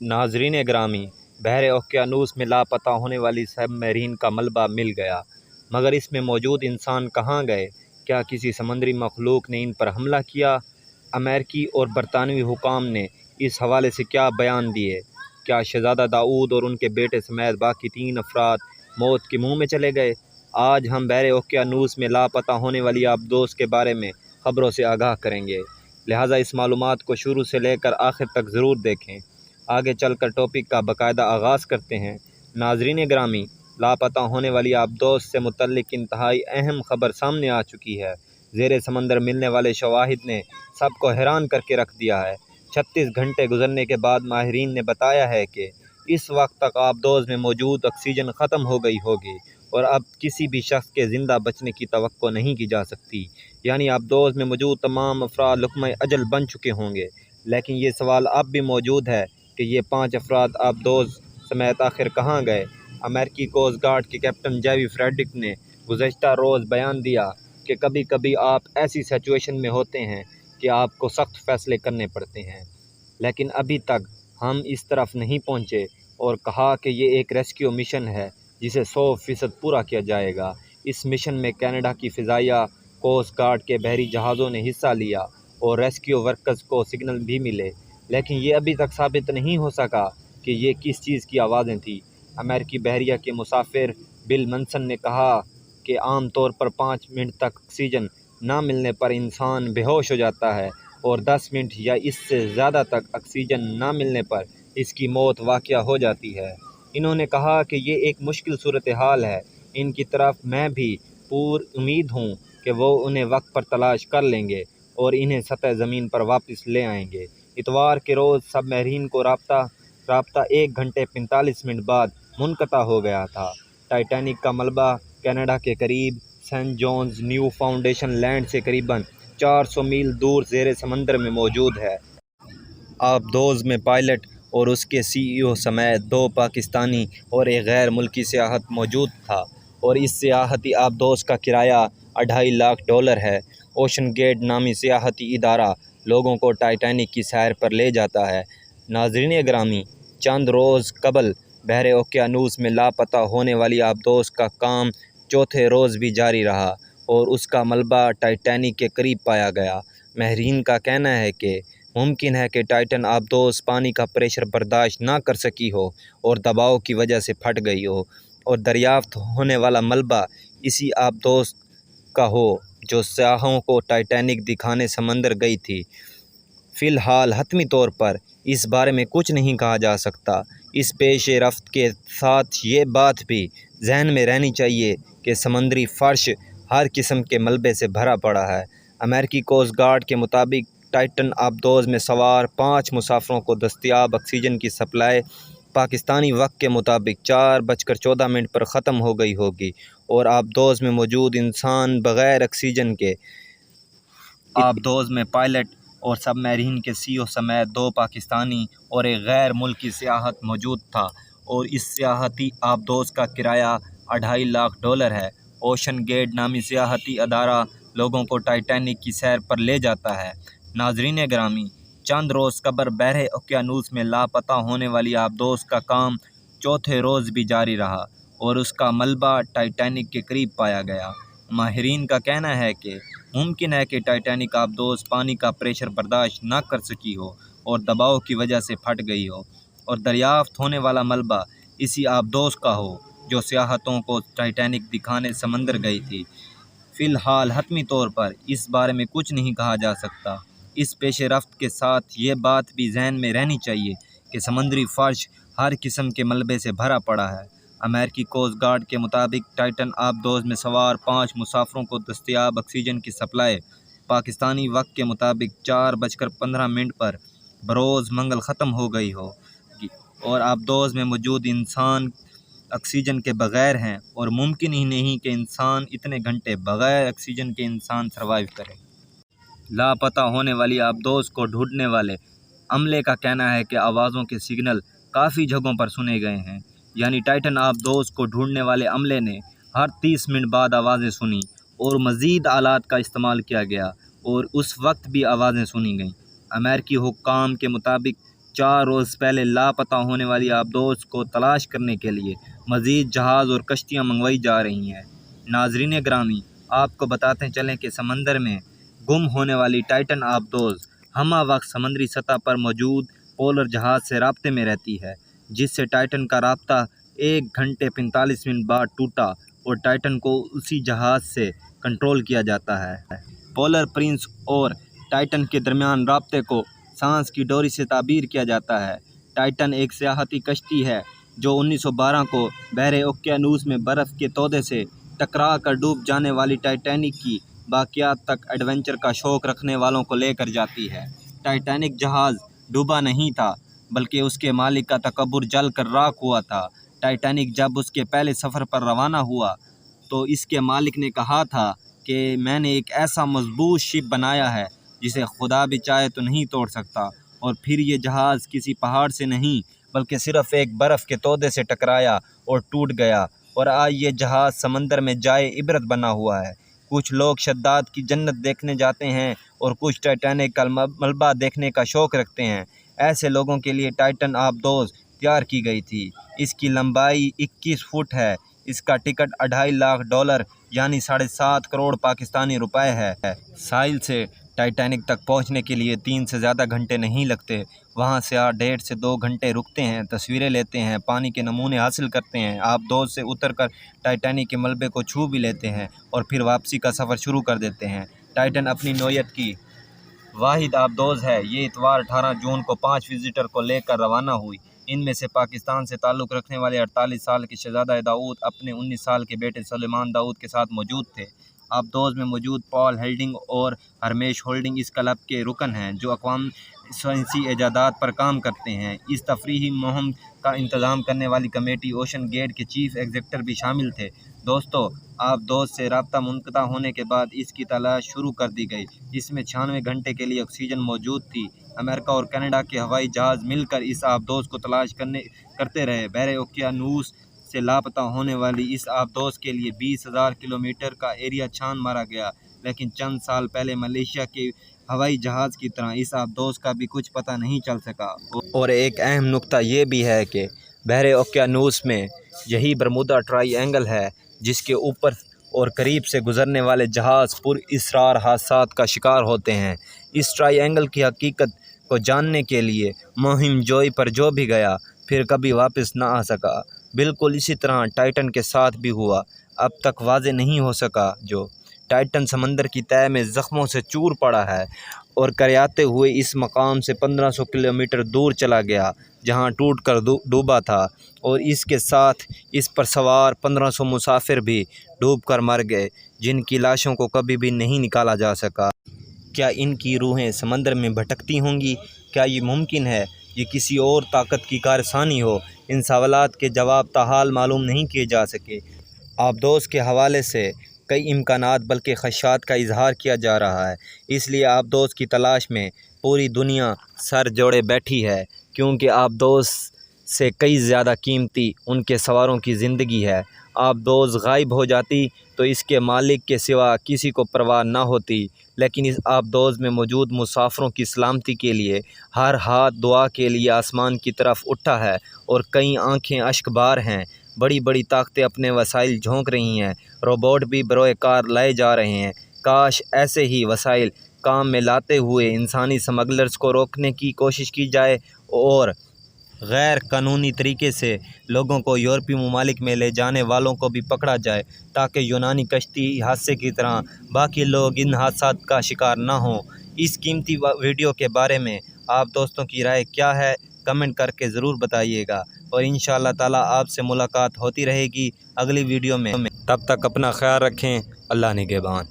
ناظرین گرامی، بحر اوقیانوس میں لاپتہ ہونے والی سب میرین کا ملبہ مل گیا، مگر اس میں موجود انسان کہاں گئے؟ کیا کسی سمندری مخلوق نے ان پر حملہ کیا؟ امریکی اور برطانوی حکام نے اس حوالے سے کیا بیان دیے؟ کیا شہزادہ داؤد اور ان کے بیٹے سمیت باقی 3 افراد موت کے منہ میں چلے گئے؟ آج ہم بحر اوقیانوس میں لاپتہ ہونے والی آبدوز کے بارے میں خبروں سے آگاہ کریں گے، لہٰذا اس معلومات کو شروع سے لے کر آخر تک ضرور دیکھیں۔ آگے چل کر ٹاپک کا باقاعدہ آغاز کرتے ہیں۔ ناظرین گرامی، لاپتہ ہونے والی آبدوز سے متعلق انتہائی اہم خبر سامنے آ چکی ہے۔ زیر سمندر ملنے والے شواہد نے سب کو حیران کر کے رکھ دیا ہے۔ 36 گھنٹے گزرنے کے بعد ماہرین نے بتایا ہے کہ اس وقت تک آبدوز میں موجود آکسیجن ختم ہو گئی ہوگی اور اب کسی بھی شخص کے زندہ بچنے کی توقع نہیں کی جا سکتی، یعنی آبدوز میں موجود تمام افراد لقمہ اجل بن چکے ہوں گے۔ لیکن یہ سوال اب بھی موجود ہے کہ یہ 5 افراد آبدوز سمیت آخر کہاں گئے؟ امریکی کوسٹ گارڈ کے کیپٹن جیوی فریڈرک نے گزشتہ روز بیان دیا کہ کبھی کبھی آپ ایسی سچویشن میں ہوتے ہیں کہ آپ کو سخت فیصلے کرنے پڑتے ہیں، لیکن ابھی تک ہم اس طرف نہیں پہنچے، اور کہا کہ یہ ایک ریسکیو مشن ہے جسے 100% پورا کیا جائے گا۔ اس مشن میں کینیڈا کی فضائیہ کوسٹ گارڈ کے بحری جہازوں نے حصہ لیا اور ریسکیو ورکرز کو سگنل بھی ملے، لیکن یہ ابھی تک ثابت نہیں ہو سکا کہ یہ کس چیز کی آوازیں تھیں۔ امریکی بحریہ کے مسافر بل منسن نے کہا کہ عام طور پر 5 منٹ تک آکسیجن نہ ملنے پر انسان بے ہوش ہو جاتا ہے، اور 10 منٹ یا اس سے زیادہ تک آکسیجن نہ ملنے پر اس کی موت واقع ہو جاتی ہے۔ انہوں نے کہا کہ یہ ایک مشکل صورتحال ہے۔ ان کی طرف میں بھی پور امید ہوں کہ وہ انہیں وقت پر تلاش کر لیں گے اور انہیں سطح زمین پر واپس لے آئیں گے۔ اتوار کے روز سب میرین کو رابطہ 1 گھنٹے 45 منٹ بعد منقطع ہو گیا تھا۔ ٹائٹینک کا ملبہ کینیڈا کے قریب Saint John's new foundation land سے قریباً 400 میل دور زیر سمندر میں موجود ہے۔ آبدوز میں پائلٹ اور اس کے CEO سمیت 2 پاکستانی اور ایک غیر ملکی سیاحت موجود تھا، اور اس سیاحتی آبدوز کا کرایہ $2.5 لاکھ ہے۔ اوشن گیٹ نامی سیاحتی ادارہ لوگوں کو ٹائٹینک کی سیر پر لے جاتا ہے۔ ناظرین گرامی، چند روز قبل بحر اوقیانوس میں لاپتہ ہونے والی آبدوز کا کام چوتھے روز بھی جاری رہا اور اس کا ملبہ ٹائٹینک کے قریب پایا گیا۔ ماہرین کا کہنا ہے کہ ممکن ہے کہ ٹائٹن آبدوز پانی کا پریشر برداشت نہ کر سکی ہو اور دباؤ کی وجہ سے پھٹ گئی ہو، اور دریافت ہونے والا ملبہ اسی آبدوز کا ہو جو سیاحوں کو ٹائٹینک دکھانے سمندر گئی تھی۔ فی الحال حتمی طور پر اس بارے میں کچھ نہیں کہا جا سکتا۔ اس پیش رفت کے ساتھ یہ بات بھی ذہن میں رہنی چاہیے کہ سمندری فرش ہر قسم کے ملبے سے بھرا پڑا ہے۔ امریکی کوسٹ گارڈ کے مطابق ٹائٹن آبدوز میں سوار 5 مسافروں کو دستیاب آکسیجن کی سپلائی پاکستانی وقت کے مطابق 4:14 پر ختم ہو گئی ہوگی، اور آبدوز میں موجود انسان بغیر آکسیجن کے۔ آبدوز میں پائلٹ اور سب میرین کے CEO سمیت 2 پاکستانی اور ایک غیر ملکی سیاحت موجود تھا، اور اس سیاحتی آبدوز کا کرایہ $2.5 لاکھ ہے۔ اوشن گیٹ نامی سیاحتی ادارہ لوگوں کو ٹائٹینک کی سیر پر لے جاتا ہے۔ ناظرین گرامی، چند روز قبل بحر اوقیانوس میں لاپتہ ہونے والی آبدوز کا کام چوتھے روز بھی جاری رہا اور اس کا ملبہ ٹائٹینک کے قریب پایا گیا۔ ماہرین کا کہنا ہے کہ ممکن ہے کہ ٹائٹینک آبدوز پانی کا پریشر برداشت نہ کر سکی ہو اور دباؤ کی وجہ سے پھٹ گئی ہو، اور دریافت ہونے والا ملبہ اسی آبدوز کا ہو جو سیاحوں کو ٹائٹینک دکھانے سمندر گئی تھی۔ فی الحال حتمی طور پر اس بارے میں کچھ نہیں کہا جا سکتا۔ اس پیش رفت کے ساتھ یہ بات بھی ذہن میں رہنی چاہیے کہ سمندری فرش ہر قسم کے ملبے سے بھرا پڑا ہے۔ امریکی کوسٹ گارڈ کے مطابق ٹائٹن آبدوز میں سوار 5 مسافروں کو دستیاب آکسیجن کی سپلائی پاکستانی وقت کے مطابق 4:15 پر بروز منگل ختم ہو گئی ہوگی، اور آبدوز میں موجود انسان آکسیجن کے بغیر ہیں، اور ممکن ہی نہیں کہ انسان اتنے گھنٹے بغیر آکسیجن کے انسان سروائیو کرے۔ لاپتہ ہونے والی آبدوز کو ڈھونڈنے والے عملے کا کہنا ہے کہ آوازوں کے سگنل کافی جگہوں پر سنے گئے ہیں، یعنی ٹائٹن آبدوز کو ڈھونڈنے والے عملے نے ہر 30 منٹ بعد آوازیں سنیں، اور مزید آلات کا استعمال کیا گیا اور اس وقت بھی آوازیں سنی گئیں۔ امریکی حکام کے مطابق 4 روز پہلے لاپتہ ہونے والی آبدوز کو تلاش کرنے کے لیے مزید جہاز اور کشتیاں منگوائی جا رہی ہیں۔ ناظرین گرامی، آپ کو بتاتے چلیں کہ سمندر میں گم ہونے والی ٹائٹن آبدوز ہمہ وقت سمندری سطح پر موجود پولر جہاز سے رابطے میں رہتی ہے، جس سے ٹائٹن کا رابطہ 1 گھنٹے 45 منٹ بعد ٹوٹا اور ٹائٹن کو اسی جہاز سے کنٹرول کیا جاتا ہے۔ پولر پرنس اور ٹائٹن کے درمیان رابطے کو سانس کی ڈوری سے تعبیر کیا جاتا ہے۔ ٹائٹن ایک سیاحتی کشتی ہے جو 1912 کو بحر اوقیانوس میں برف کے تودے سے ٹکرا کر ڈوب جانے والی ٹائٹینک کی باقیات تک ایڈونچر کا شوق رکھنے والوں کو لے کر جاتی ہے۔ ٹائٹینک جہاز ڈوبا نہیں تھا، بلکہ اس کے مالک کا تکبر جل کر راکھ ہوا تھا۔ ٹائٹینک جب اس کے پہلے سفر پر روانہ ہوا تو اس کے مالک نے کہا تھا کہ میں نے ایک ایسا مضبوط شپ بنایا ہے جسے خدا بھی چاہے تو نہیں توڑ سکتا، اور پھر یہ جہاز کسی پہاڑ سے نہیں بلکہ صرف ایک برف کے تودے سے ٹکرایا اور ٹوٹ گیا، اور آج یہ جہاز سمندر میں جائے عبرت بنا ہوا ہے۔ کچھ لوگ شداد کی جنت دیکھنے جاتے ہیں اور کچھ ٹائٹینک کا ملبہ دیکھنے کا شوق رکھتے ہیں۔ ایسے لوگوں کے لیے ٹائٹن آبدوز تیار کی گئی تھی۔ اس کی لمبائی 21 فٹ ہے۔ اس کا ٹکٹ $2.5 یعنی 7.5 کروڑ پاکستانی روپے ہے۔ ساحل سے ٹائٹینک تک پہنچنے کے لیے 3 سے زیادہ گھنٹے نہیں لگتے۔ وہاں سے 1.5 سے 2 گھنٹے رکتے ہیں، تصویریں لیتے ہیں، پانی کے نمونے حاصل کرتے ہیں، آبدوز سے اتر کر ٹائٹینک کے ملبے کو چھو بھی لیتے ہیں اور پھر واپسی کا سفر شروع کر دیتے ہیں۔ ٹائٹن اپنی نوعیت کی واحد آبدوز ہے۔ یہ اتوار 18 جون کو 5 وزٹر کو لے کر روانہ ہوئی۔ ان میں سے پاکستان سے تعلق رکھنے والے 48 سال کے شہزادہ داؤد اپنے 19 سال کے بیٹے سلیمان داؤد کے ساتھ موجود تھے۔ آبدوز میں موجود پال ہیلڈنگ اور ہرمیش ہولڈنگ اس کلب کے رکن ہیں جو اقوام سائنسی ایجادات پر کام کرتے ہیں۔ اس تفریحی مہم کا انتظام کرنے والی کمیٹی اوشن گیٹ کے چیف ایگزیکٹو بھی شامل تھے۔ دوستو، آبدوز سے رابطہ منقطع ہونے کے بعد اس کی تلاش شروع کر دی گئی۔ اس میں 96 گھنٹے کے لیے آکسیجن موجود تھی۔ امریکہ اور کینیڈا کے ہوائی جہاز مل کر اس آبدوز کو تلاش کرتے رہے۔ بحر اوقیانوس سے لاپتہ ہونے والی اس آبدوز کے لیے 20,000 کلومیٹر کا ایریا چھان مارا گیا، لیکن چند سال پہلے ملیشیا کے ہوائی جہاز کی طرح اس آبدوز کا بھی کچھ پتہ نہیں چل سکا۔ اور ایک اہم نکتہ یہ بھی ہے کہ بحر اوقیانوس میں یہی برمودا ٹرائی اینگل ہے جس کے اوپر اور قریب سے گزرنے والے جہاز پر اسرار حادثات کا شکار ہوتے ہیں۔ اس ٹرائی اینگل کی حقیقت کو جاننے کے لیے مہم جوئی پر جو بھی گیا پھر کبھی واپس نہ آ سکا۔ بالکل اسی طرح ٹائٹن کے ساتھ بھی ہوا۔ اب تک واضح نہیں ہو سکا جو ٹائٹن سمندر کی تہہ میں زخموں سے چور پڑا ہے اور کریاتے ہوئے اس مقام سے 1500 کلومیٹر دور چلا گیا جہاں ٹوٹ کر ڈوبا تھا، اور اس کے ساتھ اس پر سوار 1500 مسافر بھی ڈوب کر مر گئے جن کی لاشوں کو کبھی بھی نہیں نکالا جا سکا۔ کیا ان کی روحیں سمندر میں بھٹکتی ہوں گی؟ کیا یہ ممکن ہے یہ کسی اور طاقت کی کارثانی ہو؟ ان سوالات کے جواب تاحال معلوم نہیں کیے جا سکے۔ آبدوز کے حوالے سے کئی امکانات بلکہ خدشات کا اظہار کیا جا رہا ہے۔ اس لیے آبدوز کی تلاش میں پوری دنیا سر جوڑے بیٹھی ہے، کیونکہ آبدوز سے کئی زیادہ قیمتی ان کے سواروں کی زندگی ہے۔ آبدوز غائب ہو جاتی تو اس کے مالک کے سوا کسی کو پرواہ نہ ہوتی، لیکن اس آبدوز میں موجود مسافروں کی سلامتی کے لیے ہر ہاتھ دعا کے لیے آسمان کی طرف اٹھا ہے اور کئی آنکھیں اشک بار ہیں۔ بڑی بڑی طاقتیں اپنے وسائل جھونک رہی ہیں، روبوٹ بھی بروئے کار لائے جا رہے ہیں۔ کاش ایسے ہی وسائل کام میں لاتے ہوئے انسانی سمگلرز کو روکنے کی کوشش کی جائے اور غیر قانونی طریقے سے لوگوں کو یورپی ممالک میں لے جانے والوں کو بھی پکڑا جائے تاکہ یونانی کشتی حادثے کی طرح باقی لوگ ان حادثات کا شکار نہ ہوں۔ اس قیمتی ویڈیو کے بارے میں آپ دوستوں کی رائے کیا ہے؟ کمنٹ کر کے ضرور بتائیے گا، اور انشاءاللہ تعالیٰ آپ سے ملاقات ہوتی رہے گی اگلی ویڈیو میں۔ تب تک اپنا خیال رکھیں۔ اللہ نگہبان۔